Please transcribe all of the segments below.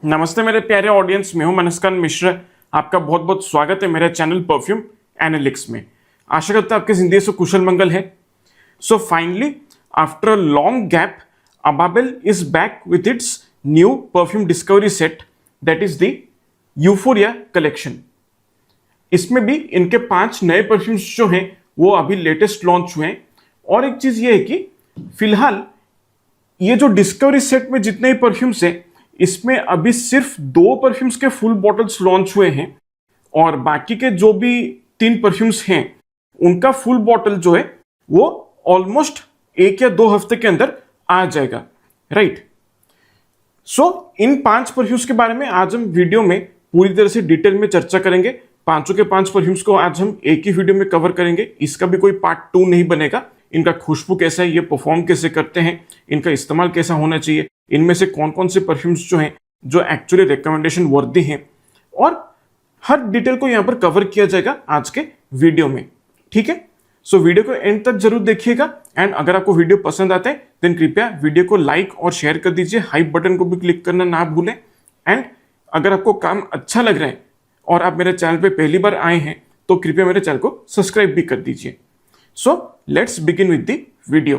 नमस्ते मेरे प्यारे ऑडियंस, मैं हूं मनस्कांत मिश्र। आपका बहुत बहुत स्वागत है मेरे चैनल परफ्यूम एनालिटिक्स में। आशा करता हूं आपकी जिंदगी से कुशल मंगल है। So finally after a long gap Ababeel is back with its new perfume discovery set, that is the euphoria collection. इसमें भी इनके 5 नए परफ्यूम्स जो हैं वो अभी लेटेस्ट लॉन्च हुए हैं। और एक चीज ये है कि फिलहाल ये जो डिस्कवरी सेट में जितने ही परफ्यूम्स हैं, इसमें अभी सिर्फ 2 परफ्यूम्स के फुल बॉटल्स लॉन्च हुए हैं और बाकी के जो भी 3 परफ्यूम्स हैं उनका फुल बॉटल जो है वो ऑलमोस्ट 1 या 2 हफ्ते के अंदर आ जाएगा, राइट। सो इन 5 परफ्यूम्स के बारे में आज हम वीडियो में पूरी तरह से डिटेल में चर्चा करेंगे। पांचों के 5 परफ्यूम्स को आज हम एक ही वीडियो में कवर करेंगे। इसका भी कोई पार्ट 2 नहीं बनेगा। इनका खुशबू कैसा है, ये परफॉर्म कैसे करते हैं, इनका इस्तेमाल कैसा होना चाहिए, इनमें से कौन कौन से परफ्यूम्स जो हैं जो एक्चुअली रिकमेंडेशन वर्दी हैं, और हर डिटेल को यहां पर कवर किया जाएगा आज के वीडियो में, ठीक है। सो वीडियो को एंड तक जरूर देखिएगा। एंड अगर आपको वीडियो पसंद आते हैं देन कृपया वीडियो को लाइक और शेयर कर दीजिए। हाइप बटन को भी क्लिक करना ना भूलें। एंड अगर आपको काम अच्छा लग रहा है और आप मेरे चैनल पे पहली बार आए हैं तो कृपया मेरे चैनल को सब्सक्राइब भी कर दीजिए। So let's begin with the video.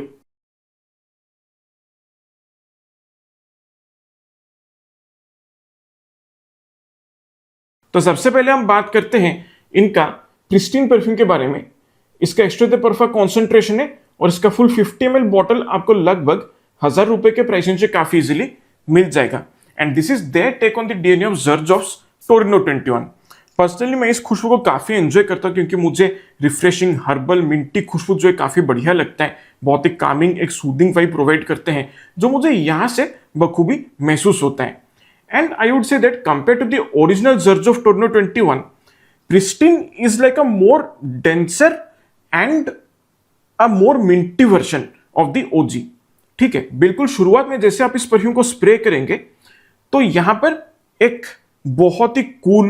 तो सबसे पहले हम बात करते हैं इनका प्रिस्टीन परफ्यूम के बारे में। इसका एक्स्ट्रा दे परफा कॉन्सेंट्रेशन है और इसका फुल 50 ml बॉटल आपको लगभग 1000 रुपए के प्राइस से काफी इजीली मिल जाएगा। And this is their take on the DNA of Xerjoff's Torino 21। Personally मैं इस खुशबू को काफी एंजॉय करता हूं क्योंकि मुझे रिफ्रेशिंग हर्बल मिंटी खुशबू जो है काफी बढ़िया लगता है। बहुत ही कामिंग एक सूदिंग वाइब प्रोवाइड करते हैं जो मुझे यहां से बखूबी महसूस होता है। And I would say that compared to the original Zerjoff Torino 21, Pristine is like a more denser and a more minty version of the OG। ठीक है, बिल्कुल शुरुआत में जैसे आप इस परफ्यूम को स्प्रे करेंगे तो यहां पर एक बहुत ही कूल,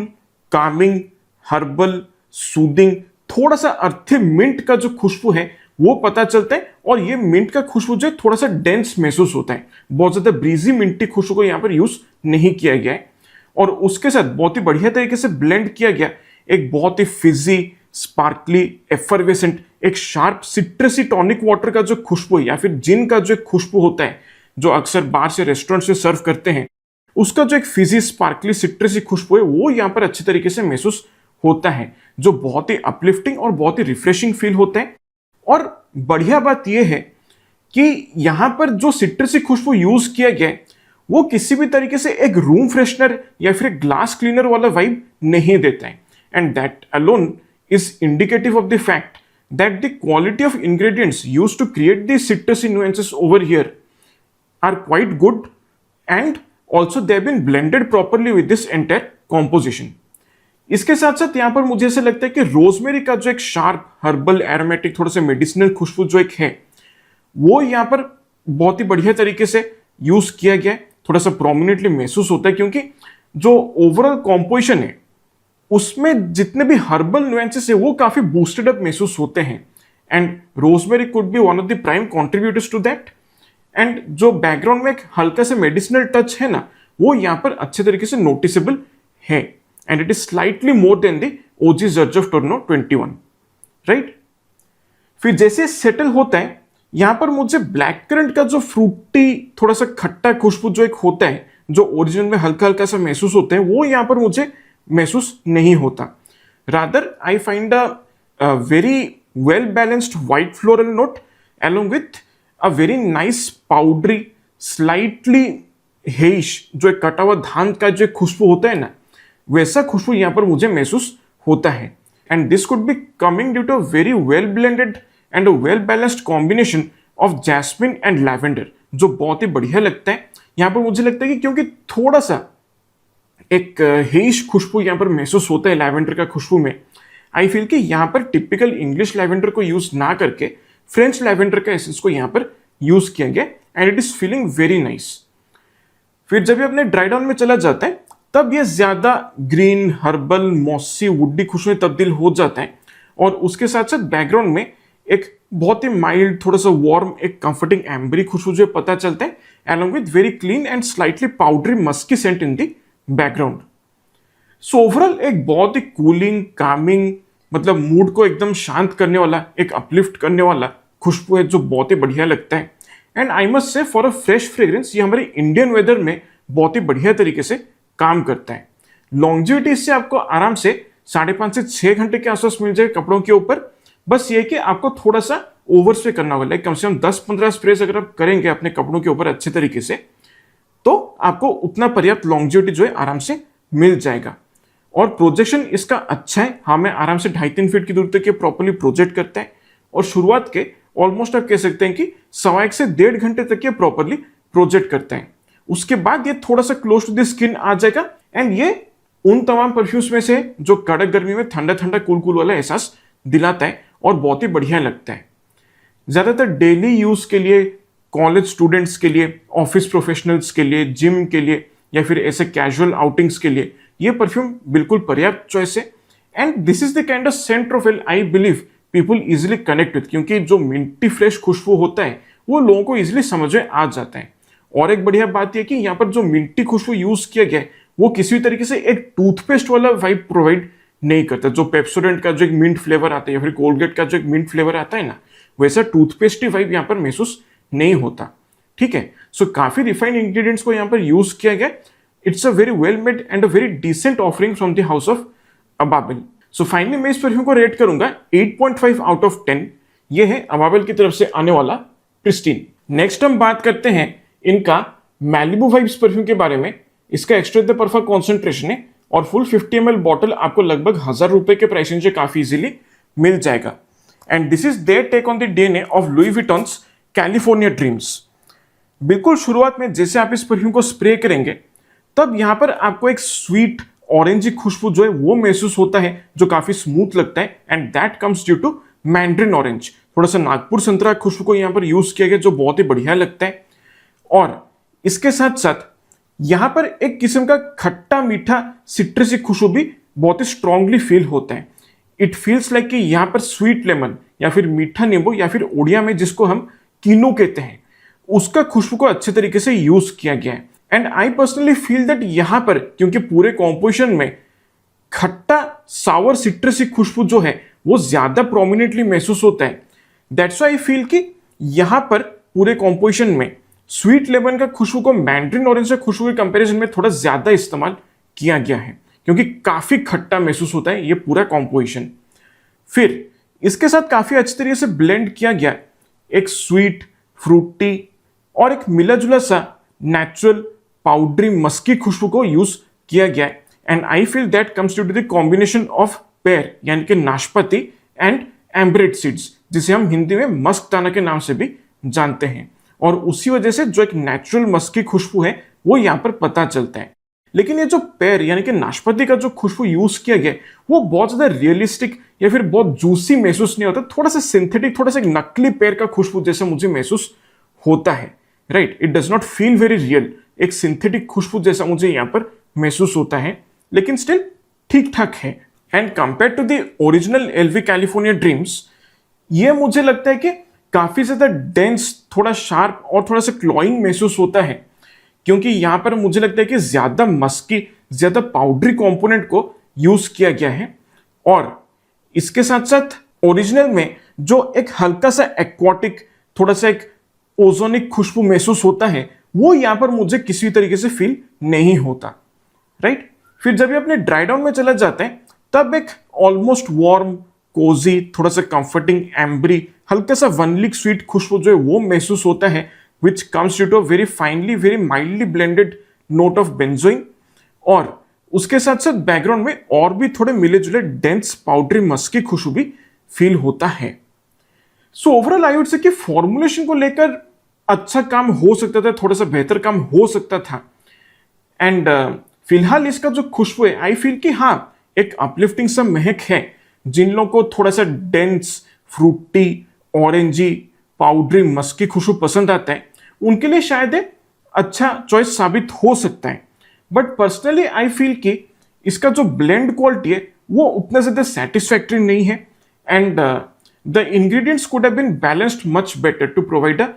कामिंग, हर्बल, सूदिंग, थोड़ा सा अर्थी मिंट का जो खुशबू है वो पता चलता है। और ये मिंट का खुशबू जो है थोड़ा सा डेंस महसूस होता है। बहुत ज्यादा ब्रीजी मिंटी खुशबू को यहां पर यूज नहीं किया गया है और उसके साथ बहुत ही बढ़िया तरीके से ब्लेंड किया गया एक बहुत ही फिजी, स्पार्कली, एफरवेसेंट, एक शार्प सिट्रसी टॉनिक वाटर का जो खुशबू है या फिर जिन का जो एक खुशबू होता है जो अक्सर बाहर से रेस्टोरेंट से सर्व करते हैं, उसका जो एक फिजी, स्पार्कली, सिट्रसी खुशबू है वो यहां पर अच्छी तरीके से महसूस होता है, जो बहुत ही अपलिफ्टिंग और बहुत ही रिफ्रेशिंग फील होता है। और बढ़िया बात यह है कि यहां पर जो सिट्रसी खुशबू यूज किया गया है वो किसी भी तरीके से एक रूम फ्रेशनर या फिर एक ग्लास क्लीनर वाला वाइब नहीं देता है। And that alone is indicative of the fact that the quality of ingredients used to create the citrusy nuances over here are quite good and also they have been blended properly with this entire composition. इसके साथ साथ यहां पर मुझे ऐसा लगता है कि रोजमेरी का जो एक शार्प, हर्बल, एरोमेटिक, थोड़ा सा मेडिसिनल खुशबू जो एक है वो यहां पर बहुत ही बढ़िया तरीके से यूज किया गया है। थोड़ा सा प्रोमिनेंटली महसूस होता है क्योंकि जो ओवरऑल कॉम्पोजिशन है उसमें जितने भी हर्बल नुएंसेस है वो काफी बूस्टेड अप महसूस होते हैं। And rosemary could be one of the prime contributors to that. And जो बैकग्राउंड में एक हल्का सा मेडिसिनल टच है ना वो यहां पर अच्छे तरीके से नोटिसेबल है। And it is slightly more than the OG Xerjoff Torino 21, right. फिर जैसे सेटल होता है यहां पर मुझे ब्लैक करंट का जो फ्रूटी, थोड़ा सा खट्टा खुशबू जो एक होता है जो ओरिजिनल में हल्का हल्का सा महसूस होता है वो यहां पर मुझे महसूस नहीं होता। Rather I find a very well balanced white floral note along with a very nice powdery, slightly हेइश, जो एक कटा हुआ धान का जो खुशबू होता है ना वैसा खुशबू यहां पर मुझे महसूस होता है। And this could be coming due to a very well blended and a well balanced combination of jasmine and lavender, जो बहुत ही बढ़िया लगता है। यहां पर मुझे लगता है कि क्योंकि थोड़ा सा एक हेइश खुशबू यहां पर महसूस होता है लैवेंडर का खुशबू में, आई फील कि यहां पर टिपिकल इंग्लिश लैवेंडर को यूज ना करके फ्रेंच लैवेंडर का एसेंस को यहां पर यूज किया गया and it is feeling very nice. फिर जब ये अपने ड्राई डाउन में चला जाता है तब ये ज्यादा ग्रीन, हर्बल, मॉसी, वुडी खुशबू में तब्दील हो जाता है और उसके साथ साथ बैकग्राउंड में एक बहुत ही माइल्ड, थोड़ा सा वार्म, एक कंफर्टिंग एम्बरी खुशबू जो पता चलता है along with very clean and slightly powdery musky scent in the background. So overall एक बहुत ही कूलिंग, कामिंग, मतलब मूड को एकदम शांत करने वाला, एक अपलिफ्ट करने वाला खुशबू है जो बहुत ही बढ़िया लगता है। एंड आई मस्ट से फॉर अ फ्रेश फ्रेग्रेंस ये हमारे इंडियन वेदर में बहुत ही बढ़िया तरीके से काम करता है। लॉन्जिविटी इससे आपको आराम से 5.5 से 6 घंटे के आसपास मिल जाए कपड़ों के ऊपर। बस ये कि आपको थोड़ा सा ओवर स्प्रे करना होगा, लाइक कम से कम 10-15 स्प्रेज अगर आप करेंगे अपने कपड़ों के ऊपर अच्छे तरीके से, तो आपको उतना पर्याप्त लॉन्जिविटी जो है आराम से मिल जाएगा। और प्रोजेक्शन इसका अच्छा है, हमें आराम से 2.5-3 फीट की दूरी तक ये प्रॉपर्ली प्रोजेक्ट करता है। और शुरुआत के ऑलमोस्ट आप कह सकते हैं कि 1.25 से 1.5 घंटे तक ये प्रॉपर्ली प्रोजेक्ट करता है। उसके बाद ये थोड़ा सा क्लोज टू द स्किन आ जाएगा। एंड ये उन तमाम परफ्यूम्स में से जो कड़क गर्मी में ठंडा ठंडा कूल कूल वाला एहसास दिलाता है और बहुत ही बढ़िया लगता है। ज्यादातर डेली यूज के लिए, कॉलेज स्टूडेंट्स के लिए, ऑफिस प्रोफेशनल्स के लिए, जिम के लिए या फिर ऐसे कैजुअल आउटिंग्स के लिए ये परफ्यूम बिल्कुल पर्याप्त चॉइस है। And this is the kind of Saint profile I believe people easily connect with, क्योंकि जो मिंटी फ्रेश खुशबू होता है वो लोगों को इजिली समझ में आ जाता है। और एक बढ़िया बात यह कि यहाँ पर जो मिंटी खुशबू यूज किया गया है वो किसी भी तरीके से एक टूथपेस्ट वाला वाइब प्रोवाइड नहीं करता। जो पेप्सोडेंट का जो एक मिंट फ्लेवर आता है या फिर कोलगेट का जो एक मिंट फ्लेवर आता है ना, वैसा टूथपेस्ट वाइब यहाँ पर महसूस नहीं होता। ठीक है, सो काफी रिफाइंड इंग्रेडिएंट्स को यहाँ पर यूज किया गया। It's a very well made and a very decent offering from the house of Ababil. So finally मैं इस परफ्यूम को रेट करूंगा 8.5 आउट ऑफ 10। ये है अबाबिल की तरफ से आने वाला प्रिस्टीन। नेक्स्ट हम बात करते हैं इनका मैलिबू वाइब्स परफ्यूम के बारे में। इसका एक्सट्रैक्ट द परफा कॉन्सेंट्रेशन है और फुल 50 ml बॉटल आपको लगभग 1000 रुपए के प्राइसिंग से काफी इजीली मिल जाएगा। And this is their take on the DNA of Louis Vuitton's California dreams. बिल्कुल शुरुआत में जैसे आप इस परफ्यूम को स्प्रे करेंगे तब यहां पर आपको एक स्वीट ऑरेंजी खुशबू जो है वो महसूस होता है जो काफी स्मूथ लगता है। And that comes due to mandarin orange, थोड़ा सा नागपुर संतरा खुशबू को यहां पर यूज किया गया जो बहुत ही बढ़िया लगता है। और इसके साथ साथ यहां पर एक किस्म का खट्टा मीठा सिट्रसी खुशबू भी बहुत ही स्ट्रांगली फील होता है। इट फील्स लाइक कि यहां पर स्वीट लेमन या फिर मीठा नींबू या फिर ओडिया में जिसको हम कीनो कहते हैं उसका खुशबू को अच्छे तरीके से यूज किया गया है। And I personally feel that यहां पर क्योंकि पूरे कॉम्पोजिशन में खट्टा सावर सिट्रसी खुशबू जो है वो ज्यादा प्रोमिनेंटली महसूस होता है। दैट्स व्हाई आई फील कि यहां पर पूरे कॉम्पोजिशन में स्वीट लेमन का खुशबू को मैंड्रिन ऑरेंज के खुशबू के कंपैरिजन में थोड़ा ज्यादा इस्तेमाल किया गया है क्योंकि काफी खट्टा महसूस होता है ये पूरा कॉम्पोजिशन। फिर इसके साथ काफी अच्छे तरीके से ब्लेंड किया गया एक स्वीट, फ्रूटी और एक मिला जुला सा नेचुरल पाउडरी मस्की खुशबू को यूज किया गया है। And I feel that comes to the combination of pear यानी कि नाशपाती एंड एम्ब्रेड सीड्स, जिसे हम हिंदी में मस्क दाना के नाम से भी जानते हैं। और उसी वजह से जो एक नेचुरल मस्की खुशबू है वो यहाँ पर पता चलता है। लेकिन ये जो पेयर यानी कि नाशपाती का जो खुशबू यूज किया गया वो बहुत ज्यादा रियलिस्टिक या फिर बहुत जूसी महसूस नहीं होता, थोड़ा सा सिंथेटिक, थोड़ा सा एक नकली पेयर का खुशबू जैसा मुझे महसूस होता है। Right, it does not feel very real, एक सिंथेटिक खुशबू जैसा मुझे यहाँ पर महसूस होता है, लेकिन स्टिल ठीक ठाक है। And compare to the original LV California dreams ये मुझे लगता है कि काफी ज्यादा डेंस, थोड़ा शार्प और थोड़ा सा क्लॉइंग महसूस होता है क्योंकि यहां पर मुझे लगता है कि ज्यादा मस्की, ज्यादा पाउडरी कंपोनेंट को यूज किया गया है। और इसके साथ साथ ओरिजिनल में जो एक हल्का सा एक्वाटिक, थोड़ा सा एक ओजोनिक खुशबू महसूस होता है वो यहां पर मुझे किसी तरीके से फील नहीं होता। राइट, फिर जब ये अपने ड्राई डाउन में चला जाता है तब एक ऑलमोस्ट वार्म, कोजी, थोड़ा सा कंफर्टिंग, एम्बरी, हल्का सा वनलिक स्वीट खुशबू जो है वो महसूस होता है which comes due to a very finely, very mildly blended note of benzoin। और उसके साथ साथ बैकग्राउंड में और भी थोड़े मिले जुले डेंस पाउडरी मस्की खुशबू भी फील होता है। सो ओवरऑल आई वुड से कि फॉर्मुलेशन को लेकर अच्छा काम हो सकता था, थोड़ा सा बेहतर काम हो सकता था। एंड फिलहाल इसका जो खुशबू है आई फील कि हाँ एक अपलिफ्टिंग सा महक है। जिन लोगों को थोड़ा सा dense, fruity, orangey, powdery musky खुशबू पसंद आता है उनके लिए शायद अच्छा चॉइस साबित हो सकता है। बट पर्सनली आई फील कि इसका जो ब्लेंड क्वालिटी है वो उतना ज्यादा सेटिस्फैक्टरी नहीं है। And the ingredients could have been balanced much better to provide a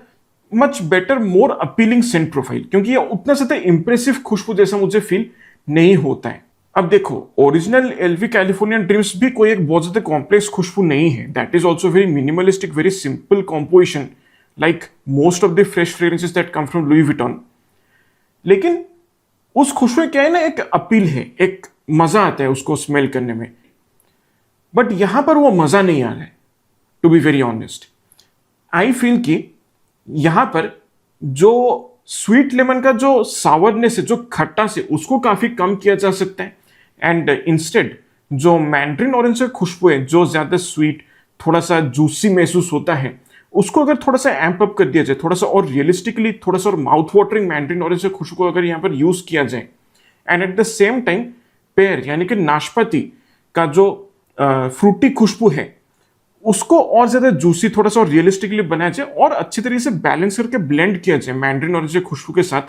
much better, more appealing scent profile, क्योंकि ये उतना ज्यादा इंप्रेसिव खुशबू जैसा मुझे फील नहीं होता है। अब देखो, ओरिजिनल एलवी कैलिफोर्नियन ड्रीम्स भी कोई एक बहुत ज्यादा कॉम्प्लेक्स खुशबू नहीं है। That is also very minimalistic, very simple composition, like most of the fresh fragrances that come from Louis Vuitton. लेकिन उस खुशबू में क्या है ना, एक अपील है, एक मजा आता है उसको स्मेल करने में। बट यहां पर वो मजा नहीं आ रहा है, to be very honest. I feel कि यहां पर जो स्वीट लेमन का जो सावरनेस है, जो खट्टास है, उसको काफी कम किया जा सकता है। एंड इंस्टेड जो मैंड्रिन ऑरेंज का खुशबू है, जो ज्यादा स्वीट, थोड़ा सा जूसी महसूस होता है, उसको अगर थोड़ा सा एम्प अप कर दिया जाए, थोड़ा सा और रियलिस्टिकली, थोड़ा सा और माउथ वाटरिंग मैंड्रिन ऑरेंज के खुशबू को अगर यहाँ पर यूज किया जाए, and at the same time pair यानी कि नाशपाती का जो फ्रूटी खुशबू है, उसको और ज्यादा जूसी, थोड़ा सा और रियलिस्टिकली बनाया जाए और अच्छी तरीके से बैलेंस करके ब्लेंड किया जाए मैंड्रिन ऑरेंज के खुशबू के साथ,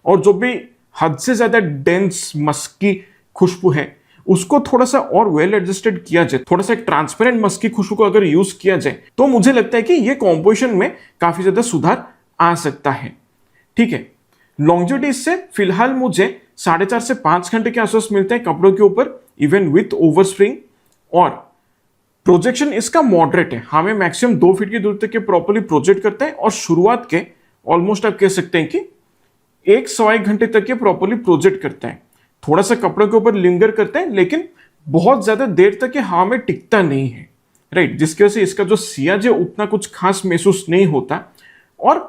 और जो भी हद से ज्यादा डेंस मस्की खुशबू है उसको थोड़ा सा और वेल एडजस्टेड किया जाए, थोड़ा सा एक ट्रांसपेरेंट मस्की खुशबू को अगर यूज किया जाए, तो मुझे लगता है कि ये कॉम्पोजिशन में काफी ज्यादा सुधार आ सकता है। ठीक है, लॉन्जेविटी इससे फिलहाल मुझे 4.5 से 5 घंटे के आसपास मिलते हैं कपड़ों के ऊपर, इवन विथ ओवर स्प्रिंग। और प्रोजेक्शन इसका मॉडरेट है, हमें मैक्सिमम 2 फीट की दूरी तक के प्रॉपर्ली प्रोजेक्ट करता है, और शुरुआत के ऑलमोस्ट आप कह सकते हैं कि 1 घंटे तक ये प्रॉपर्ली प्रोजेक्ट करता है। थोड़ा सा कपड़ों के ऊपर लिंगर करता है, लेकिन बहुत ज्यादा देर तक ये हवा में टिकता नहीं है, राइट, जिसकी वजह से इसका जो सियाज है उतना कुछ खास महसूस नहीं होता। और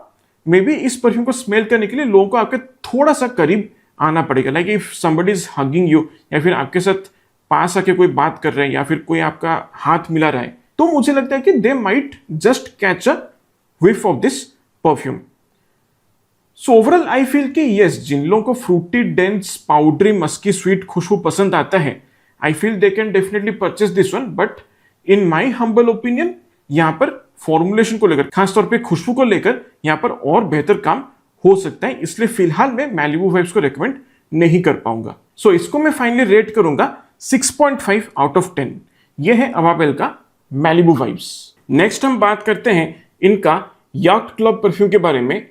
मे बी इस परफ्यूम को स्मेल करने के लिए लोगों को आपके थोड़ा सा करीब आना पड़ेगा, like if somebody is hugging you, या फिर आपके साथ पास आके कोई बात कर रहे हैं, या फिर कोई आपका हाथ मिला रहा है, तो मुझे लगता है कि they might just catch a whiff of this perfume. So overall I feel कि यस, जिन लोगों को fruity, dense, powdery, musky, sweet खुशबू पसंद आता है, I feel they can definitely purchase this one. But in my humble opinion, यहाँ पर फॉर्मुलेशन को लेकर, खासतौर पे खुशबू को लेकर, यहाँ पर और बेहतर काम हो सकता है, इसलिए फिलहाल मैं मैलिबू वाइब्स को रेकमेंड नहीं कर पाऊंगा। सो इसको मैं फाइनली रेट करूंगा 6.5 आउट ऑफ 10। ये है अबाबेल का मैलिबू वाइब्स। नेक्स्ट हम बात करते हैं इनका याक्ट क्लब परफ्यूम के बारे में।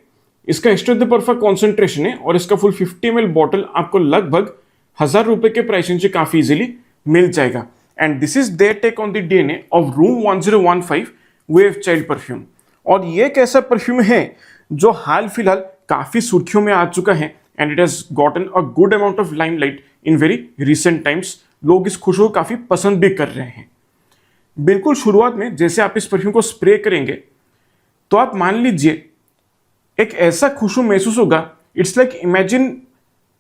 इसका एक्स्ट्रा द परफा कॉन्सेंट्रेशन है, और इसका फुल 50 ml बॉटल आपको लगभग 1000 रुपए के प्राइसिंग से काफी इजीली मिल जाएगा। And this is their take on the DNA of room 1015 wave child perfume. और ये एक ऐसा परफ्यूम है जो हाल फिलहाल काफी सुर्खियों में आ चुका है, and it has gotten a good amount of limelight in very recent times. लोग इस खुशबू को काफी पसंद भी कर रहे हैं। बिल्कुल शुरुआत में जैसे आप इस परफ्यूम को स्प्रे करेंगे, तो आप मान लीजिए एक ऐसा खुशबू महसूस होगा, इट्स लाइक इमेजिन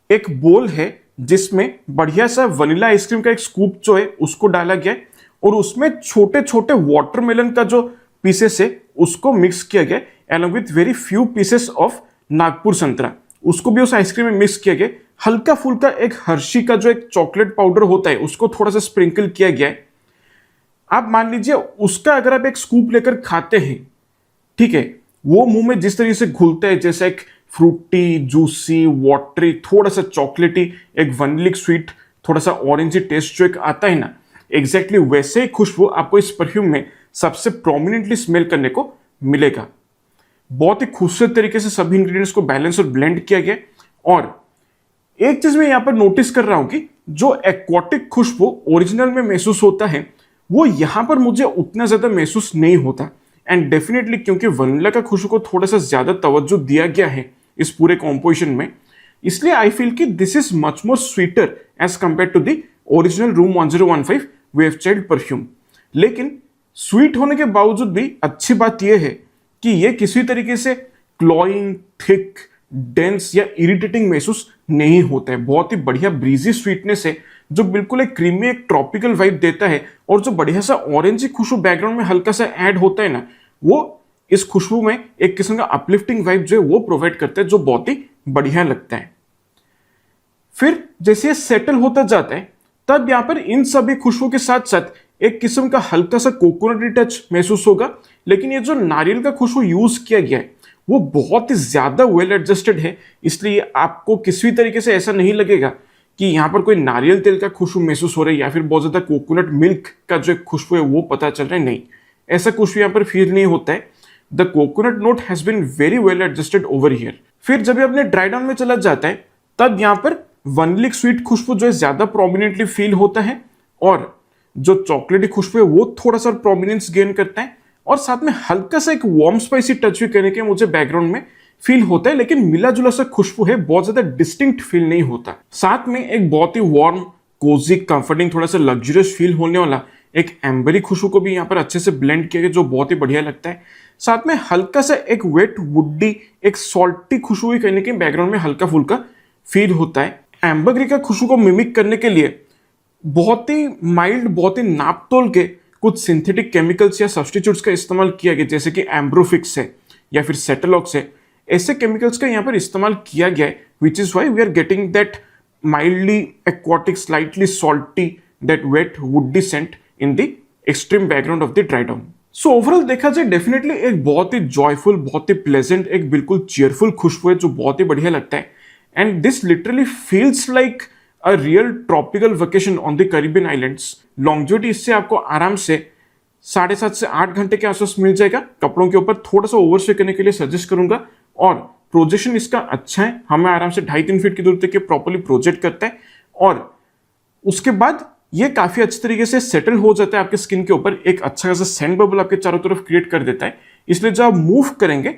एक बोल है जिसमें बढ़िया सा वनीला आइसक्रीम का एक स्कूप जो है उसको डाला गया है, और उसमें छोटे छोटे वाटरमेलन का जो पीसेस है उसको मिक्स किया गया, along with very few pieces of Nagpur संतरा, उसको भी उस आइसक्रीम में मिक्स किया गया। हल्का फुल्का एक हर्शी का जो एक चॉकलेट पाउडर होता है उसको थोड़ा सा स्प्रिंकल किया गया है। आप मान लीजिए उसका अगर आप एक स्कूप लेकर खाते हैं, ठीक है, वो मुंह में जिस तरीके से घुलता है, जैसे एक फ्रूटी, जूसी, वाटरी, थोड़ा सा चॉकलेटी, एक वनीलिक स्वीट, थोड़ा सा ऑरेंजी टेस्ट जो एक आता है ना, एग्जैक्टली वैसे ही खुशबू आपको इस परफ्यूम में सबसे प्रोमिनेंटली स्मेल करने को मिलेगा। बहुत ही खूबसूरत तरीके से सभी इंग्रेडिएंट्स को बैलेंस और ब्लेंड किया गया। और एक चीज मैं यहां पर नोटिस कर रहा हूं कि जो एक्वाटिक खुशबू ओरिजिनल में महसूस होता है, वो यहां पर मुझे उतना ज्यादा महसूस नहीं होता। एंड डेफिनेटली क्योंकि वनीला का खुशबू को थोड़ा सा ज्यादा तवज्जो दिया गया है इस पूरे कॉम्पोजिशन में, इसलिए आई फील कि this is much more sweeter as compare to the original room 1015 wave child perfume. लेकिन स्वीट होने के बावजूद भी अच्छी बात यह है कि यह किसी तरीके से क्लॉइंग, थिक, डेंस या इरिटेटिंग महसूस नहीं होता है। बहुत ही बढ़िया ब्रीजी स्वीटनेस है जो बिल्कुल एक क्रीमी, एक ट्रॉपिकल वाइब देता है, और जो बढ़िया सा ऑरेंजी खुशबू बैकग्राउंड में हल्का सा ऐड होता है ना, वो इस खुशबू में एक किस्म का अपलिफ्टिंग वाइब जो है वो प्रोवाइड करता है, जो बहुत ही बढ़िया लगता है। फिर जैसे ये सेटल होता जाता है, तब यहां पर इन सभी खुशबू के साथ साथ एक किस्म का हल्का सा कोकोनटी टच महसूस होगा। लेकिन ये जो नारियल का खुशबू यूज किया गया है वो बहुत ही ज्यादा वेल एडजस्टेड है, इसलिए आपको किसी तरीके से ऐसा नहीं लगेगा कि यहाँ पर कोई नारियल तेल का खुशबू महसूस हो रहा है या फिर बहुत ज्यादा कोकोनट मिल्क का जो खुशबू है वो पता चल रहा है। नहीं, ऐसा खुशबू यहाँ पर फील नहीं होता है। The coconut note has been very well adjusted over here. फिर जब ये अपने ड्राई डाउन में चला जाता है, तब यहाँ पर वनलिक स्वीट खुशबू जो है ज्यादा प्रोमिनेंटली फील होता है, और जो चॉकलेटी खुशबू है वो थोड़ा सा प्रोमिनेंस गेन करता है, और साथ में हल्का सा एक वार्म स्पाइसी टच भी करने के मुझे बैकग्राउंड में फील होता है, लेकिन मिला जुला सा खुशबू है, बहुत ज्यादा डिस्टिंक्ट फील नहीं होता। साथ में एक बहुत ही वार्म, कोजी, कंफर्टिंग, थोड़ा सा लग्जरियस फील होने वाला एक एम्बरी खुशबू को भी यहाँ पर अच्छे से ब्लेंड किया गया, जो बहुत ही बढ़िया लगता है। साथ में हल्का सा एक वेट वुडी, एक सॉल्टी खुशबू भी कहने के बैकग्राउंड में हल्का फुल्का फील होता है। एम्बरग्री का खुशबू को मिमिक करने के लिए बहुत ही माइल्ड, बहुत ही नापतोल के कुछ सिंथेटिक केमिकल्स या सब्सटीट्यूट्स का इस्तेमाल किया गया, जैसे कि एम्ब्रोफिक्स है या फिर सेटलॉक्स है। ऐसे केमिकल्स का यहाँ पर इस्तेमाल किया गया है, which is why we are getting that mildly aquatic, slightly salty, that wet woody scent in the extreme background of the dry down. So overall देखा जाए डेफिनेटली एक बहुत ही जॉयफुल, बहुत ही प्लेजेंट, एक बिल्कुल चीयरफुल खुशबू है जो बहुत ही बढ़िया लगता है। And this literally feels like a real tropical vacation on the Caribbean islands. Longevity इससे आपको आराम से 7.5 से 8 घंटे के आसपास मिल जाएगा। कपड़ों के ऊपर थोड़ा सा ओवरस्टे करने के लिए सजेस्ट करूंगा, और प्रोजेक्शन इसका अच्छा है, हमें आराम से 2.5-3 फीट की दूरी तक प्रॉपर्ली प्रोजेक्ट करता है, और उसके बाद ये काफी अच्छे तरीके से सेटल हो जाता है आपके स्किन के ऊपर। एक अच्छा खासा सैंड बबल आपके चारों तरफ क्रिएट कर देता है, इसलिए जब आप मूव करेंगे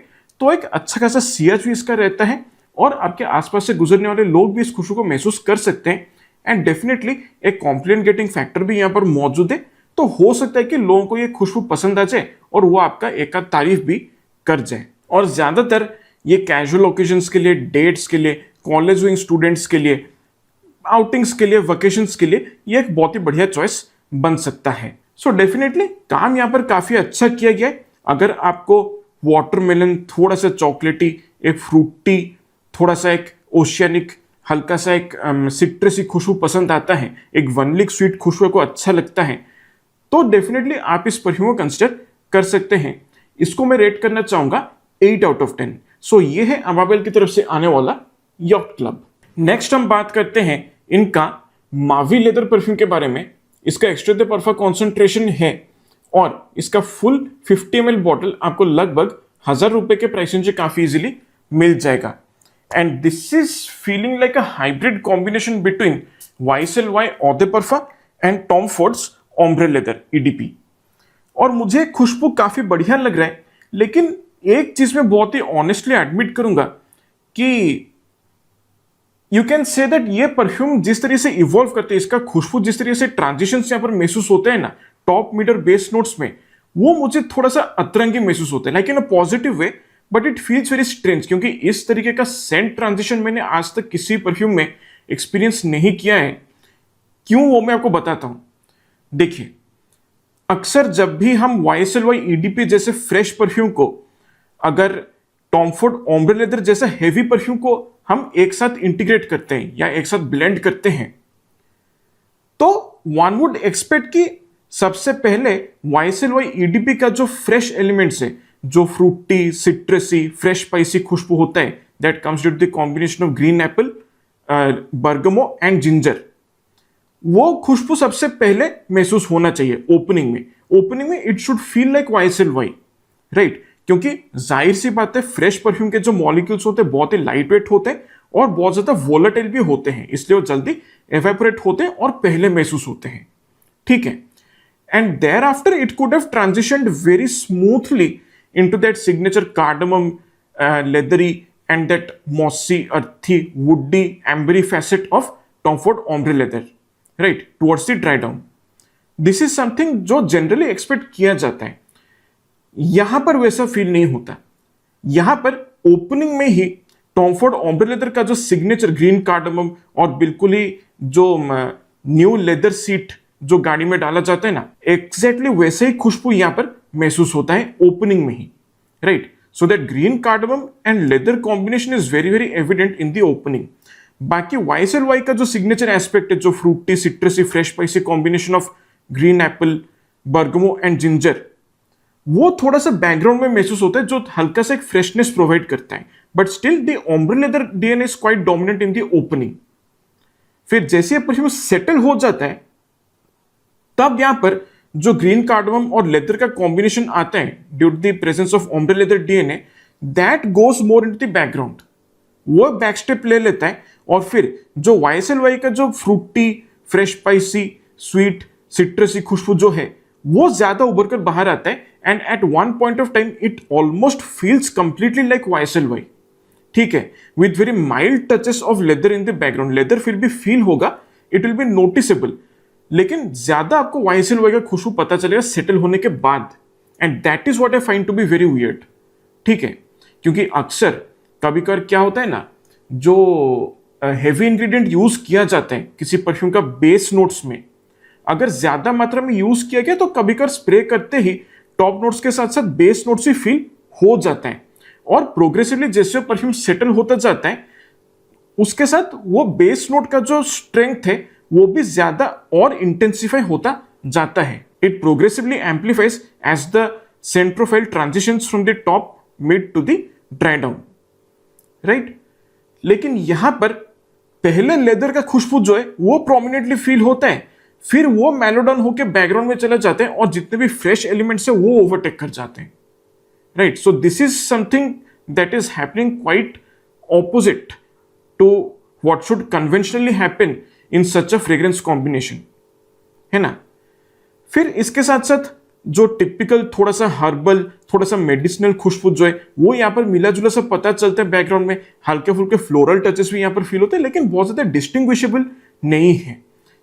तो एक अच्छा खासा सीएच भी इसका रहता है, और आपके आसपास से गुजरने वाले लोग भी इस खुशबू को महसूस कर सकते हैं। एंड डेफिनेटली एक कॉम्प्लीमेंट गेटिंग फैक्टर भी यहाँ पर मौजूद है, तो हो सकता है कि लोगों को ये खुशबू पसंद आ जाए और वो आपका एक आध तारीफ भी कर जाए। और ज्यादातर ये कैजुअल ओकेजन्स के लिए, डेट्स के लिए, कॉलेज गोइंग स्टूडेंट्स के लिए, आउटिंग्स के लिए, वेकेशंस के लिए ये एक बहुत ही बढ़िया चॉइस बन सकता है। सो डेफिनेटली काम यहाँ पर काफी अच्छा किया गया है। अगर आपको वाटरमेलन, थोड़ा सा चॉकलेटी, एक फ्रूटी, थोड़ा सा एक ओशियनिक, हल्का सा एक सिट्रसी खुशबू पसंद आता है, एक वनलिक स्वीट खुशबू को अच्छा लगता है, तो डेफिनेटली आप इस परफ्यूम को कंसिडर कर सकते हैं। इसको मैं रेट करना चाहूंगा 8 आउट ऑफ 10। सो ये है अबाबेल की तरफ से आने वाला यॉट क्लब। नेक्स्ट हम बात करते हैं इनका मावी लेदर परफ्यूम के बारे में। इसका एक्स्ट्रा दे परफा कॉन्सेंट्रेशन है, और इसका फुल 50 ml बॉटल आपको लगभग 1000 रुपए के प्राइस रेंज से काफी इजीली मिल जाएगा। And this is feeling like a hybrid combination between YSL Eau de Parfum and Tom Fords ombre leather EDP। और मुझे खुशबू काफी बढ़िया लग रहा है, लेकिन एक चीज मैं बहुत ही ऑनेस्टली एडमिट करूंगा कि यू कैन से दैट ये परफ्यूम जिस तरीके से इवॉल्व करते हैं, इसका खुशबू जिस तरीके से ट्रांजिशन यहाँ पर महसूस होते हैं ना, टॉप, मिड और बेस नोट्स में, वो मुझे थोड़ा सा अतरंगी महसूस होता है, like in a positive way, but it feels very strange, क्योंकि इस तरीके का सेंट ट्रांजिशन मैंने आज तक किसी परफ्यूम में एक्सपीरियंस नहीं किया है। क्यों, वो मैं आपको बताता हूं। देखिए, अक्सर जब भी हम YSL EDP जैसे फ्रेश परफ्यूम को, अगर टॉम फोर्ड ओम्ब्रे लेदर जैसा हेवी परफ्यूम को हम एक साथ इंटीग्रेट करते हैं या एक साथ ब्लेंड करते हैं, तो वन वुड एक्सपेक्ट कि सबसे पहले YSL EDP का जो फ्रेश एलिमेंट्स है, जो फ्रूटी, सिट्रसी, फ्रेश स्पाइसी खुशबू होता है, that comes with the combination of green apple, bergamot and ginger, वो खुशबू सबसे पहले महसूस होना चाहिए ओपनिंग में। ओपनिंग में it should feel like YSL, right? क्योंकि जाहिर सी बात है, फ्रेश परफ्यूम के जो मॉलिक्यूल्स होते हैं बहुत ही लाइट वेट होते हैं और बहुत ज्यादा वोलेटाइल भी होते हैं, इसलिए वो जल्दी एवेपोरेट होते हैं और पहले महसूस होते हैं, ठीक है? And thereafter it could have transitioned very smoothly into that signature cardamom, leathery and that mossy, earthy, woody, ambery facet of Tom Ford Ombre Leather, right, towards the dry down. This is something जो generally expect किया जाता है। यहां पर वैसा feel नहीं होता। यहां पर ओपनिंग में ही टॉम फोर्ड ओम्ब्रे लेदर का जो सिग्नेचर ग्रीन कार्डमम और बिल्कुल ही जो न्यू लेदर सीट जो गाड़ी में डाला जाता है ना, एग्जैक्टली वैसे ही खुशबू यहां पर महसूस होता है ओपनिंग में ही, right? So that green cardamom and leather combination is very very evident in the opening. बाकी YSL का जो सिग्नेचर एस्पेक्ट है, जो fruity, citrusy, fresh spicy combination of green apple, bergamot and ginger, वो थोड़ा सा बैकग्राउंड में महसूस होता है, जो हल्का सा एक फ्रेशनेस प्रोवाइड करता है, but still the ombre Leather DNA is quite dominant in the opening. फिर जैसे परफ्यूम सेटल हो जाता है, तब यहां पर जो ग्रीन कार्डमम और लेदर का कॉम्बिनेशन आता है due to the presence of Ombre Leather DNA, that goes more into the background. वो बैक स्टेप ले लेता है और फिर जो YSL का जो fruity, fresh spicy, sweet, citrusy खुशबू जो है वो ज्यादा उभर कर बाहर आता है and at one point of time it almost feels completely like YSL। ठीक है, with very mild touches of leather in the background. Leather फिर भी फील होगा, इट विल बी नोटिसेबल, लेकिन ज्यादा आपको YSL का खुशबू पता चलेगा सेटल होने के बाद, and that is what I find to be very weird. ठीक है, क्योंकि अक्सर कभी कभार क्या होता है ना, जो हेवी इंग्रेडिएंट यूज किया जाता है किसी परफ्यूम का बेस नोट्स में, अगर ज्यादा मात्रा में यूज किया गया तो कभी कभार स्प्रे करते ही टॉप नोट्स के साथ साथ बेस नोट्स भी फील हो जाता है, और प्रोग्रेसिवली जैसे परफ्यूम सेटल होता जाता है उसके साथ वो बेस नोट का जो स्ट्रेंथ है वो भी ज्यादा और इंटेंसिफाई होता जाता है। It progressively amplifies as the scent profile transitions from the top mid to the dry down, right. लेकिन यहां पर पहले लेदर का खुशबू जो है वो प्रोमिनेंटली फील होता है, फिर वो मेलोडाउन होकर बैकग्राउंड में चले जाते हैं और जितने भी फ्रेश एलिमेंट्स है वो ओवरटेक कर जाते हैं, right. So this is something that is happening quite opposite to what should conventionally happen in such a fragrance combination, है ना। फिर इसके साथ साथ जो टिपिकल थोड़ा सा हर्बल, थोड़ा सा मेडिसिनल खुशबू जो है वो यहाँ पर मिला जुला सा पता चलता है बैकग्राउंड में, हल्के फुल्के फ्लोरल टचेस भी यहाँ पर फील होते हैं, लेकिन बहुत ज्यादा डिस्टिंग्विशेबल नहीं है।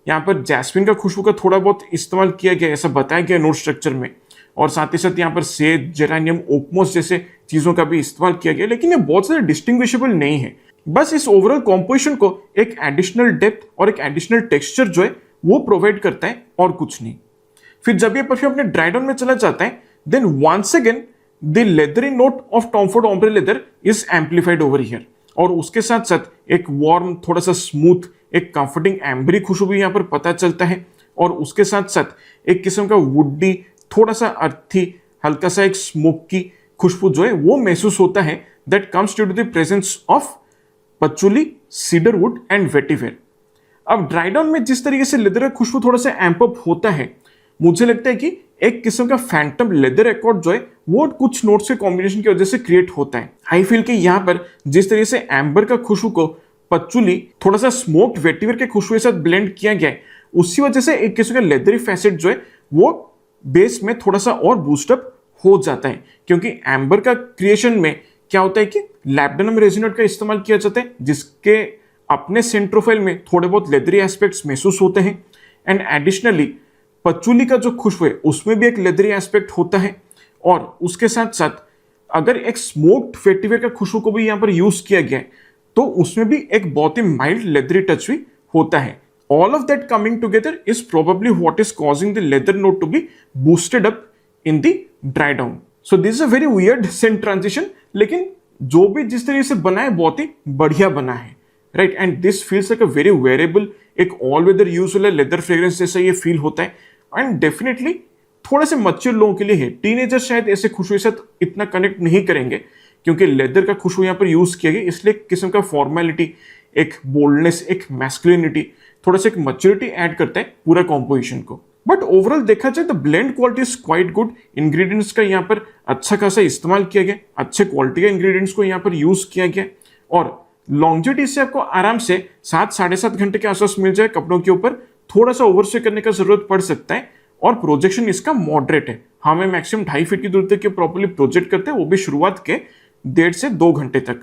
यहाँ पर जैस्मिन का खुशबू का थोड़ा बहुत इस्तेमाल किया गया, ऐसा बताया गया नोट स्ट्रक्चर में, और साथ ही साथ यहाँ पर सेज, जेरानियम, ओकमोस जैसे चीजों का भी इस्तेमाल किया गया, लेकिन ये बहुत ज्यादा डिस्टिंग्विशेबल नहीं है। बस इस ओवरऑल कॉम्पोजिशन को एक एडिशनल डेप्थ और एक एडिशनल टेक्सचर जो है वो प्रोवाइड करता है और कुछ नहीं। फिर जब ये परफ्यूम अपने ड्राई डाउन में चला जाता है, then once again the leathery note of Tom Ford Ombre Leather is amplified over here, और उसके साथ साथ एक वार्म, थोड़ा सा स्मूथ, एक कंफर्टिंग एम्बरी खुशबू यहाँ पर पता चलता है, और उसके साथ साथ एक किस्म का वुडी, थोड़ा सा अर्थी, हल्का सा एक स्मोकी खुशबू जो है वो महसूस होता है, that comes due to the presence of patchouli, cedarwood and vetiver. अब ड्राई डाउन में जिस तरीके से लेदर का खुशबू थोड़ा सा एम्प अप होता है, मुझे लगता है कि एक किस्म का फैंटम लेदर एकॉर्ड जो है वो कुछ नोट्स के कॉम्बिनेशन की वजह से क्रिएट होता है। आई फील कि यहाँ पर जिस तरीके से एम्बर का खुशबू को पचुली, थोड़ा सा स्मोक्ड वेटिवर के खुशबू के साथ ब्लेंड किया गया है, उसी वजह से एक किस्म का लेदरी फैसेट जो है वो बेस में थोड़ा सा और बूस्टअप हो जाता है। क्योंकि एम्बर का क्रिएशन में क्या होता है कि लैब्डेनम रेजिनोट का इस्तेमाल किया जाता है, जिसके अपने सेंट प्रोफाइल में थोड़े बहुत लेदरी एस्पेक्ट्स महसूस होते हैं, एंड एडिशनली पचुली का जो खुशबू है उसमें भी एक लेदरी एस्पेक्ट होता है, और उसके साथ साथ अगर एक स्मोक्ड वेटिवर का खुशबू को भी यहाँ पर यूज किया गया है तो उसमें भी एक बहुत ही माइल्ड लेदरी टच भी होता है। All of that coming together is probably what is causing the leather note to be boosted up in the dry down. So this is a very weird scent transition, लेकिन जो भी जिस तरीके से बना है बहुत ही बढ़िया बना है, right. And this feels like a very wearable, एक ऑल वेदर यूज वाला लेदर फ्रेग्रेंस जैसा ये फील होता है, एंड डेफिनेटली थोड़ा से मैच्योर लोगों के लिए है। टीनेजर शायद ऐसे खुशबू के साथ इतना कनेक्ट नहीं करेंगे, क्योंकि लेदर का खुशबू यहाँ पर यूज किया गया, इसलिए किस्म का फॉर्मेलिटी, एक बोल्डनेस, एक मैस्कुलिनिटी, थोड़ा सा एक मैच्योरिटी ऐड करता है पूरा कॉम्पोजिशन को। बट ओवरऑल देखा जाए तो blend quality is quite good. Ingredients का यहाँ पर अच्छा खासा इस्तेमाल किया गया, अच्छे क्वालिटी के इंग्रेडिएंट्स को यहाँ पर यूज किया गया, और लॉन्जिविटी से आपको आराम से 7-7.5 घंटे के आसपास मिल जाए कपड़ों के ऊपर। थोड़ा सा ओवरस्टे करने का जरूरत पड़ सकता है, और प्रोजेक्शन इसका मॉडरेट है। हमें मैक्सिमम 2.5 फीट की दूरी तक प्रॉपर्ली प्रोजेक्ट करते हैं, वो भी शुरुआत के 1.5 से 2 घंटे तक,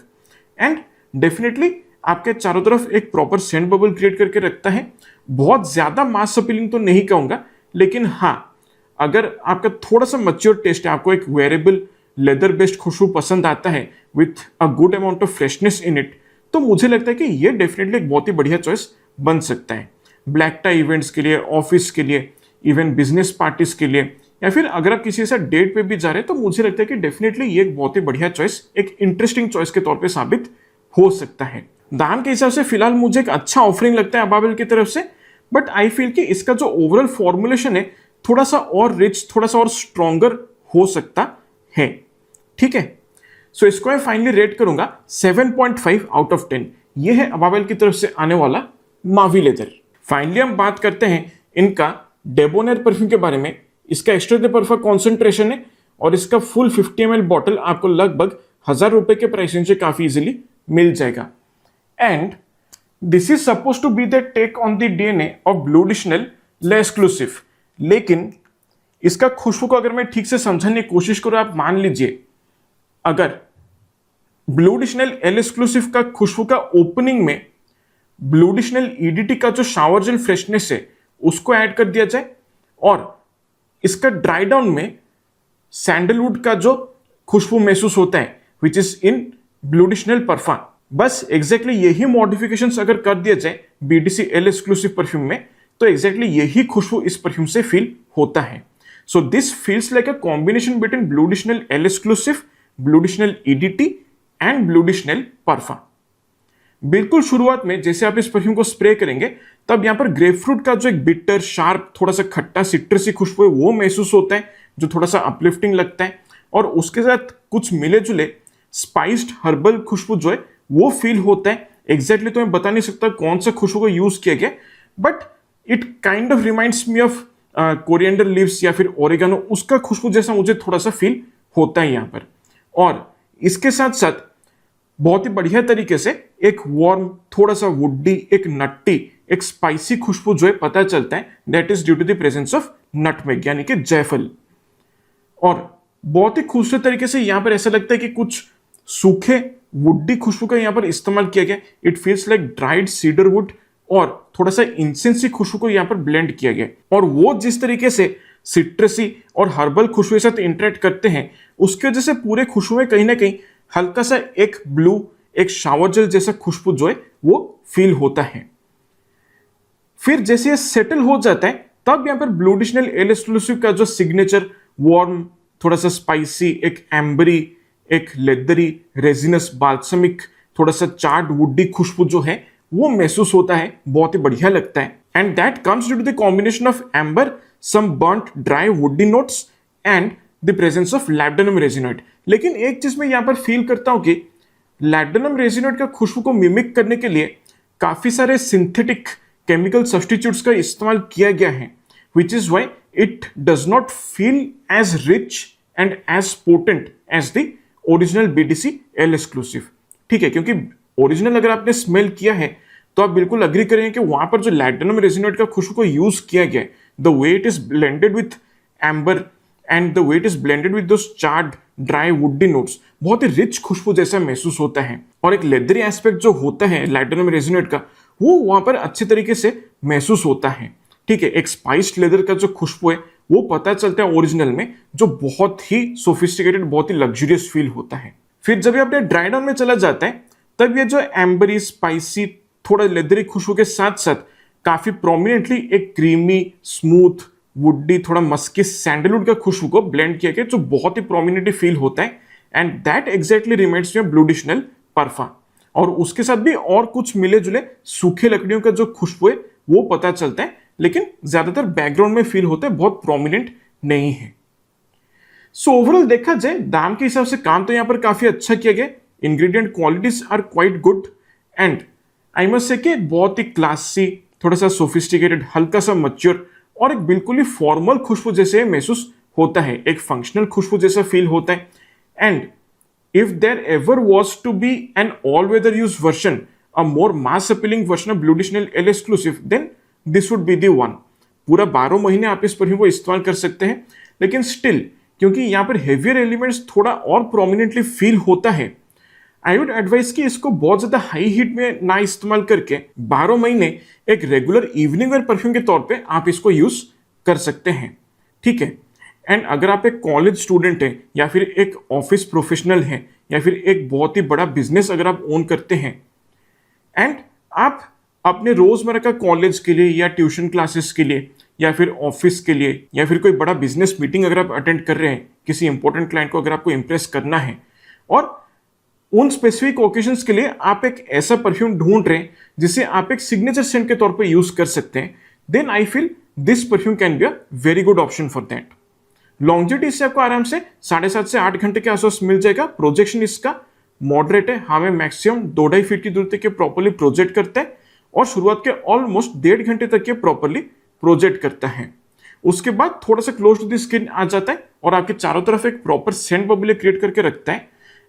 एंड डेफिनेटली आपके चारों तरफ एक प्रॉपर सेंट बबल क्रिएट करके रखता है। बहुत ज्यादा मास अपीलिंग तो नहीं कहूंगा, लेकिन हाँ, अगर आपका थोड़ा सा मैच्योर टेस्ट है, आपको एक वेरेबल लेदर बेस्ड खुशबू पसंद आता है with a good amount of freshness in it, तो मुझे लगता है कि ये डेफिनेटली एक बहुत ही बढ़िया चॉइस बन सकता है ब्लैक टाई इवेंट्स के लिए, ऑफिस के लिए, इवन बिजनेस पार्टीज के लिए, या फिर अगर आप किसी के साथ डेट पे भी जा रहे हैं, तो मुझे लगता है कि डेफिनेटली ये एक बहुत ही बढ़िया चॉइस, एक इंटरेस्टिंग चॉइस के तौर पे साबित हो सकता है। दाम के हिसाब से फिलहाल मुझे एक अच्छा ऑफरिंग लगता है अबाबेल की तरफ से, बट आई फील कि इसका जो ओवरऑल फॉर्मुलेशन है थोड़ा सा और रिच, थोड़ा सा और स्ट्रॉन्गर हो सकता है। ठीक है, सो इसको मैं फाइनली रेट करूंगा 7.5 आउट ऑफ 10। ये है अबाबेल की तरफ से आने वाला मावी लेदर। फाइनली हम बात करते हैं इनका डेबोनेर परफ्यूम के बारे में। इसका एक्स्ट्रा दे परफा कॉन्सेंट्रेशन है, और इसका फुल 50 ml बॉटल आपको लगभग 1000 रुपए के प्राइसिंग से काफी इजीली मिल जाएगा। And this is suppose to be the take on the DNA of Bleu de Chanel L'Exclusif. लेकिन इसका खुशबू को अगर मैं ठीक से समझने की कोशिश करूं, आप मान लीजिए अगर ब्लू एडिशनल एल एक्सक्लूसिव का खुशबू का ओपनिंग में ब्लू एडिशनल ईडीटी का जो शावर जेल फ्रेशनेस है उसको ऐड कर दिया जाए, और इसका ड्राई डाउन में सैंडलवुड का जो खुशबू महसूस होता है which is in blue additional perfume, बस एग्जैक्टली यही मॉडिफिकेशंस अगर कर दिया जाए बीडीसी एल एक्सक्लूसिव परफ्यूम में, तो एग्जैक्टली यही खुशबू इस परफ्यूम से फील होता है। So this feels like a combination between blue additional L exclusive, blue additional EDT and blue additional perfume. बिल्कुल शुरुआत में जैसे आप इस परफ्यूम को स्प्रे करेंगे तब यहां पर ग्रेपफ्रूट का जो एक बिटर शार्प थोड़ा सा खट्टा सिट्रसी खुशबू है वो महसूस होता है, जो थोड़ा सा अपलिफ्टिंग लगता है, और उसके साथ कुछ मिले जुले स्पाइस्ड हर्बल खुशबू जो है वो फील होता है। एग्जैक्टली तो मैं बता नहीं सकता कौन सा खुशबू को यूज किया गया, but it kind of reminds me of coriander leaves या फिर ओरिगानो, उसका खुशबू जैसा मुझे थोड़ा सा फील होता है यहाँ पर। और इसके साथ साथ बहुत ही बढ़िया तरीके से एक वार्म, थोड़ा सा वुडी, एक नट्टी, एक स्पाइसी खुशबू जो है पता चलता है, that is due to the presence of nutmeg यानी कि जायफल। और बहुत ही खूबसूरत तरीके से यहां पर ऐसा लगता है कि कुछ सूखे वुडी खुशबू का यहां पर इस्तेमाल किया गया। It feels like dried cedar would और थोड़ा सा इंसेंसी खुशबू को यहां पर ब्लेंड किया गया, और वो जिस तरीके से सिट्रसी और हर्बल खुशबू के साथ इंटरेक्ट करते हैं उसकी वजह से पूरे खुशबू में कहीं ना कहीं हल्का सा एक ब्लू, एक शावर जेल जैसा खुशबू जो है वो फील होता है। फिर जैसे ये सेटल हो जाता है तब यहां पर ब्लू एडिशनल एल एक्सक्लूसिव का जो सिग्नेचर वार्म, थोड़ा सा स्पाइसी, एक एम्बरी, एक लेदरी, रेजिनस, बाल्समिक, थोड़ा सा चार्ड वुडी खुशबू जो है वो महसूस होता है, बहुत ही बढ़िया लगता है। And that comes due to the combination of amber, some burnt dry woody notes and the presence of labdanum resinoid. लेकिन एक चीज मैं यहां पर फील करता हूं कि लैब्डानम रेजिनोइड का खुशबू को मिमिक करने के लिए काफी सारे सिंथेटिक केमिकल सब्स्टिट्यूट्स का इस्तेमाल किया गया है, which is why it does not feel as rich and as potent as the original BDC L exclusive। ठीक है, क्योंकि ओरिजिनल अगर आपने स्मेल किया है तो आप बिल्कुल अग्री करेंगे कि वहां पर जो लैटिनम रेजिनोइड का खुशबू को यूज किया गया है, the way it is blended with amber and the way it is blended with those charred dry woody notes, बहुत ही रिच खुशबू जैसा महसूस होता है। और एक लेदरी एस्पेक्ट जो होता है लैटिनम रेजिनोइड का वो वहां पर अच्छे तरीके से महसूस होता है। ठीक है, एक स्पाइस्ड लेदर का जो खुशबू है वो पता चलता है ओरिजिनल में, जो बहुत ही सोफिस्टिकेटेड, बहुत ही लग्जरियस फील होता है। फिर जब ये अपने ड्राई डाउन में चला जाता है तब ये जो एम्बरी, स्पाइसी, थोड़ा लेदरी खुशबू के साथ साथ काफी प्रोमिनेंटली एक क्रीमी, स्मूथ, वुडी, थोड़ा मस्की सैंडलवुड का खुशबू को ब्लेंड किया गया, जो बहुत ही प्रोमिनेंटली फील होता है। And that exactly reminds me of Bleu additional perfume. और उसके साथ भी और कुछ मिले जुले सूखे लकड़ियों का जो खुशबू है वो पता चलता है, लेकिन ज्यादातर बैकग्राउंड में फील होता है, बहुत प्रोमिनेंट नहीं है। सो ओवरऑल देखा जाए दाम के हिसाब से काम तो यहां पर काफी अच्छा किया गया, ingredient qualities are quite good, and I must say कि बहुत ही क्लासी, थोड़ा सा सोफिस्टिकेटेड, हल्का सा मैच्योर और एक बिल्कुल ही फॉर्मल खुशबू जैसे महसूस होता है, एक फंक्शनल खुशबू जैसा फील होता है। And if there ever was to be an all-weather use version, a more mass-appealing version of Blue Edition L exclusive, then this would be the one। पूरा 12 महीने आप इस परफ्यूम को इस्तेमाल कर सकते हैं, लेकिन स्टिल क्योंकि यहाँ पर हेवियर एलिमेंट्स थोड़ा और प्रोमिनेंटली फील होता है, आई वुड एडवाइस कि इसको बहुत ज्यादा हाई हीट में ना इस्तेमाल करके 12 महीने एक रेगुलर इवनिंग वेयर परफ्यूम के तौर पे आप इसको यूज कर सकते हैं। ठीक है, एंड अगर आप एक कॉलेज स्टूडेंट हैं या फिर एक ऑफिस प्रोफेशनल हैं या फिर एक बहुत ही बड़ा बिजनेस अगर आप ओन करते हैं एंड आप अपने रोजमर्रा का कॉलेज के लिए या ट्यूशन क्लासेस के लिए या फिर ऑफिस के लिए या फिर कोई बड़ा बिजनेस मीटिंग अगर आप अटेंड कर रहे हैं, किसी इंपॉर्टेंट क्लाइंट को अगर आपको इंप्रेस करना है और उन स्पेसिफिक ओकेजन्स के लिए आप एक ऐसा परफ्यूम ढूंढ रहे हैं जिसे आप एक सिग्नेचर सेंट के तौर पर यूज कर सकते हैं, then I feel this perfume can be a very good option for that. Longevity इससे आपको आराम से 7.5 से 8 घंटे के आसपास मिल जाएगा। प्रोजेक्शन इसका मॉडरेट है, हमें मैक्सिमम 2.5 फीट की दूरी तक के प्रॉपर्ली प्रोजेक्ट करता है और शुरुआत के ऑलमोस्ट 1.5 घंटे तक के प्रॉपर्ली प्रोजेक्ट करता है। उसके बाद थोड़ा सा क्लोज टू द स्किन आ जाता है और आपके चारों तरफ एक प्रॉपर सेंट बबल क्रिएट करके रखता है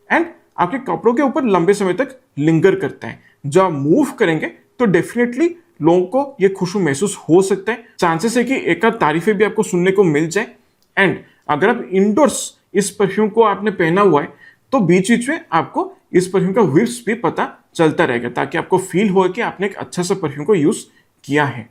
एंड आपके कपड़ों के ऊपर लंबे समय तक लिंगर करता है। जब आप मूव करेंगे तो डेफिनेटली लोगों को ये खुशबू महसूस हो सकता है। चांसेस है कि एक आध तारीफें भी आपको सुनने को मिल जाए। एंड अगर आप इंडोर्स इस परफ्यूम को आपने पहना हुआ है तो बीच बीच में आपको इस परफ्यूम का व्हिफ्स भी पता चलता रहेगा, ताकि आपको फील हो कि आपने एक अच्छा सा परफ्यूम को यूज किया है,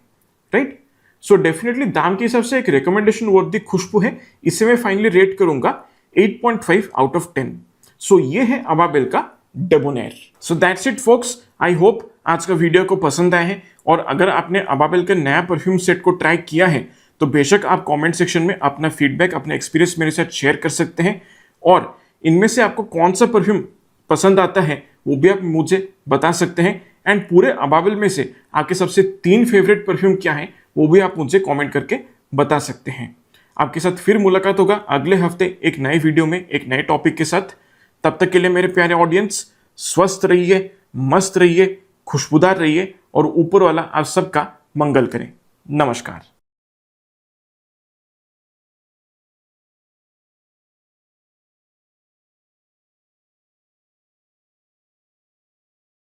राइट। सो डेफिनेटली दाम के हिसाब से एक रिकमेंडेशन वर्दी खुशबू है। इसे मैं फाइनली रेट करूंगा 8.5 आउट ऑफ 10। सो ये है अबाबेल का डेबोनेर। So that's it focus. I hope आज का वीडियो को पसंद आया है, और अगर आपने अबाबेल का नया परफ्यूम सेट को ट्राई किया है तो बेशक आप कमेंट सेक्शन में अपना फीडबैक, अपने एक्सपीरियंस मेरे साथ शेयर कर सकते हैं। और इनमें से आपको कौन सा परफ्यूम पसंद आता है वो भी आप मुझे बता सकते हैं। एंड पूरे अबाबेल में से आपके सबसे 3 फेवरेट परफ्यूम क्या है वो भी आप मुझे कमेंट करके बता सकते हैं। आपके साथ फिर मुलाकात होगा अगले हफ्ते एक नए वीडियो में एक नए टॉपिक के साथ। तब तक के लिए मेरे प्यारे ऑडियंस, स्वस्थ रहिए, मस्त रहिए, खुशबूदार रहिए, और ऊपर वाला आप सबका मंगल करें। नमस्कार।